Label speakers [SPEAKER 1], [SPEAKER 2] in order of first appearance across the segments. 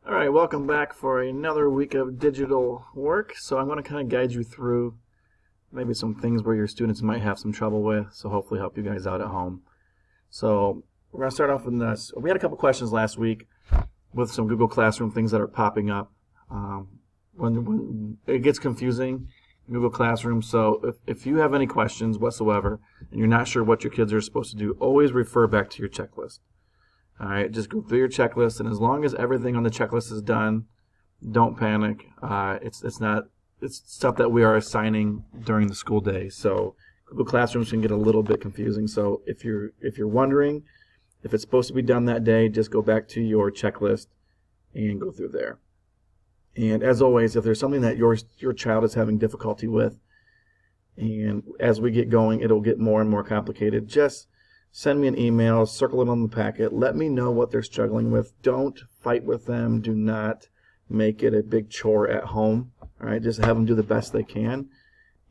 [SPEAKER 1] All right, welcome back for another week of digital work. So I'm going to kind of guide you through maybe some things where your students might have some trouble with, so hopefully help you guys out at home. So we're going to start off with this. We had a couple questions last week with some Google Classroom things that are popping up. When it gets confusing, Google Classroom, so if you have any questions whatsoever and you're not sure what your kids are supposed to do, always refer back to your checklist. All right, just go through your checklist, and as long as everything on the checklist is done, don't panic. It's stuff that we are assigning during the school day. So Google Classrooms can get a little bit confusing. So if you're wondering if it's supposed to be done that day, just go back to your checklist and go through there. And as always, if there's something that your child is having difficulty with, and as we get going, it'll get more and more complicated, just send me an email, circle it on the packet, let me know what they're struggling with. Don't fight with them. Do not make it a big chore at home. All right, just have them do the best they can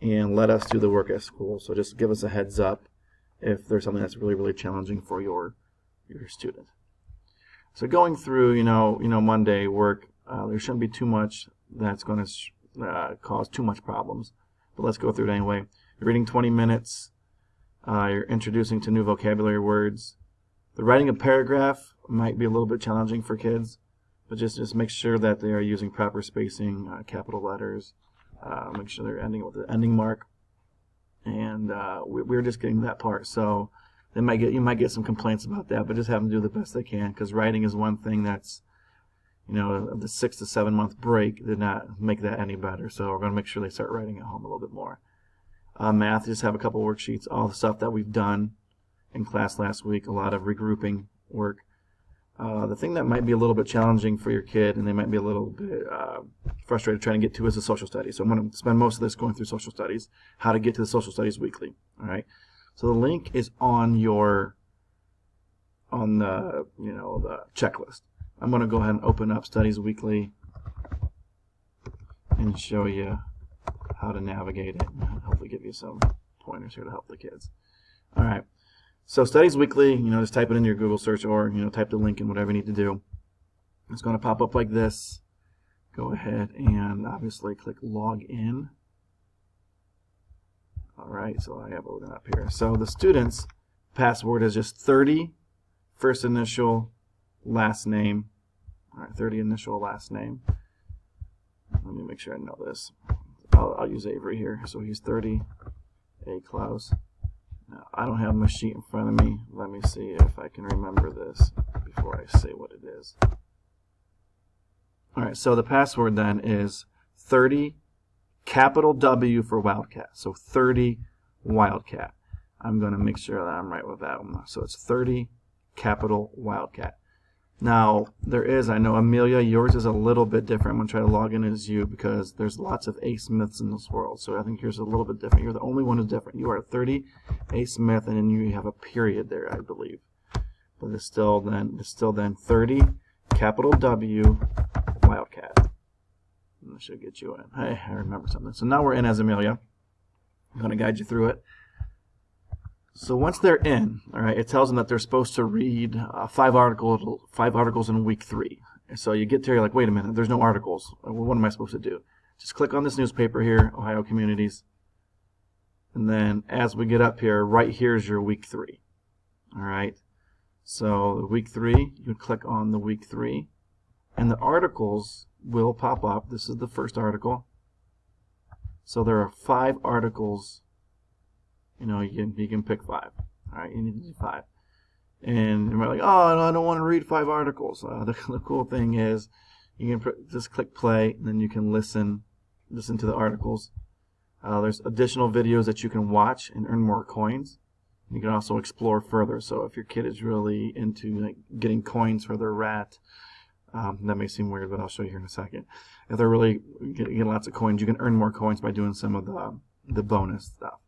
[SPEAKER 1] and let us do the work at school. So just give us a heads up if there's something that's really, really challenging for your student. So going through, Monday work, there shouldn't be too much that's going to cause too much problems. But let's go through it anyway. You're reading 20 minutes. You're introducing to new vocabulary words. The writing a paragraph might be a little bit challenging for kids, but just make sure that they are using proper spacing, capital letters. Make sure they're ending with the ending mark. And we're just getting that part. So you might get some complaints about that, but just have them do the best they can, because writing is one thing that's, the 6 to 7 month break did not make that any better. So we're going to make sure they start writing at home a little bit more. Math, just have a couple worksheets, all the stuff that we've done in class last week, a lot of regrouping work. The thing that might be a little bit challenging for your kid, and they might be a little bit frustrated trying to get to, is the social studies. So I'm going to spend most of this going through social studies, how to get to the social studies weekly. All right. So the link is on the checklist. I'm going to go ahead and open up Studies Weekly and show you how to navigate it, and hopefully give you some pointers here to help the kids. All right. So Studies Weekly, just type it in your Google search, or type the link in, whatever you need to do. It's going to pop up like this. Go ahead and obviously click Log In. All right, so I have it open up here. So the student's password is just 30, first initial, last name. All right, 30 initial, last name. Let me make sure I know this. I'll use Avery here. So he's 30, A. Klaus. Now, I don't have my sheet in front of me. Let me see if I can remember this before I say what it is. All right, so the password then is 30, capital W for Wildcat. So 30 Wildcat. I'm going to make sure that I'm right with that one. So it's 30, capital Wildcat. Now, I know, Amelia, yours is a little bit different. I'm going to try to log in as you, because there's lots of A. Smiths in this world. So I think yours is a little bit different. You're the only one who's different. You are 30 A. Smith, and then you have a period there, I believe. But it's still then 30, capital W, Wildcat. And that should get you in. Hey, I remember something. So now we're in as Amelia. I'm going to guide you through it. So once they're in, all right, it tells them that they're supposed to read 5 articles in week 3. So you get there, you're like, wait a minute, there's no articles. What am I supposed to do? Just click on this newspaper here, Ohio Communities. And then as we get up here, right here is your week 3. All right. So the week 3, you click on the week 3, and the articles will pop up. This is the first article. So there are 5 articles. You can pick 5. All right, you need to do 5. And you're like, oh, I don't want to read 5 articles. The cool thing is you can just click play, and then you can listen to the articles. There's additional videos that you can watch and earn more coins. You can also explore further. So if your kid is really into getting coins for their rat, that may seem weird, but I'll show you here in a second. If they're really getting lots of coins, you can earn more coins by doing some of the bonus stuff.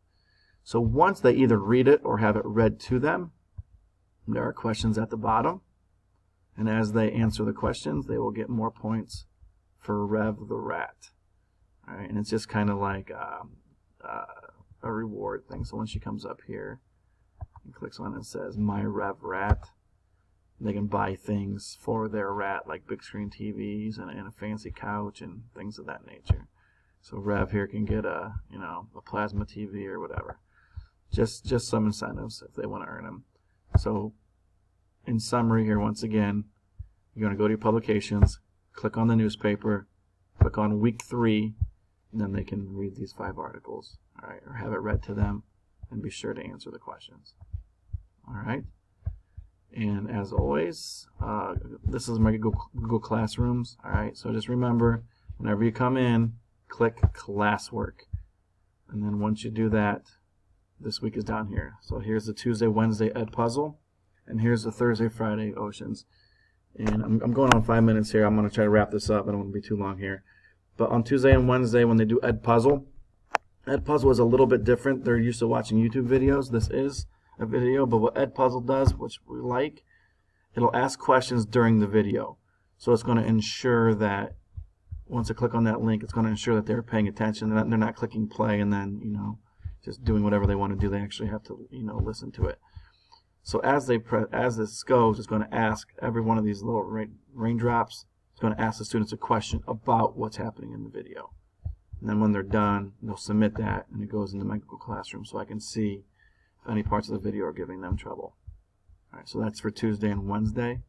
[SPEAKER 1] So once they either read it or have it read to them, there are questions at the bottom. And as they answer the questions, they will get more points for Rev the Rat. All right, and it's just kind of like a reward thing. So when she comes up here and clicks on it, it says My Rev Rat, They can buy things for their rat, like big screen TVs and a fancy couch and things of that nature. So Rev here can get a plasma TV or whatever. Just some incentives if they want to earn them. So in summary here, once again, you're going to go to your publications, click on the newspaper, click on week 3, and then they can read these 5 articles, all right, or have it read to them, and be sure to answer the questions. All right. And as always, this is my Google Classrooms. All right. So just remember, whenever you come in, click Classwork, and then once you do that, this week is down here. So here's the Tuesday, Wednesday Ed Puzzle, and here's the Thursday, Friday Oceans. And I'm going on 5 minutes here. I'm going to try to wrap this up. I don't want to be too long here. But on Tuesday and Wednesday, when they do Ed Puzzle is a little bit different. They're used to watching YouTube videos. This is a video, but what Ed Puzzle does, which we like, it'll ask questions during the video. So it's going to ensure that once I click on that link, it's going to ensure that they're paying attention. They're not clicking play and then, just doing whatever they want to do. They actually have to, listen to it. So as this goes, it's going to ask every one of these little raindrops. It's going to ask the students a question about what's happening in the video. And then when they're done, they'll submit that, and it goes into my Google Classroom so I can see if any parts of the video are giving them trouble. All right, so that's for Tuesday and Wednesday.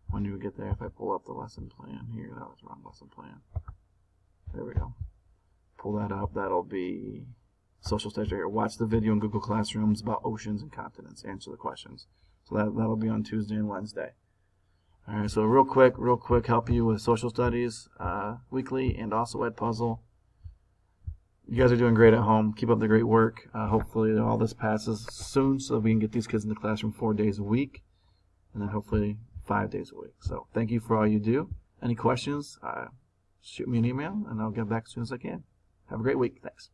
[SPEAKER 1] When do we get there? If I pull up the lesson plan here, that was the wrong lesson plan. There we go. Pull that up. That'll be social studies right here. Watch the video in Google Classrooms about oceans and continents. Answer the questions. So that'll be on Tuesday and Wednesday. All right. So real quick, help you with social studies weekly and also Ed Puzzle. You guys are doing great at home. Keep up the great work. Hopefully all this passes soon so we can get these kids in the classroom 4 days a week, and then hopefully 5 days a week. So thank you for all you do. Any questions, shoot me an email, and I'll get back as soon as I can. Have a great week. Thanks.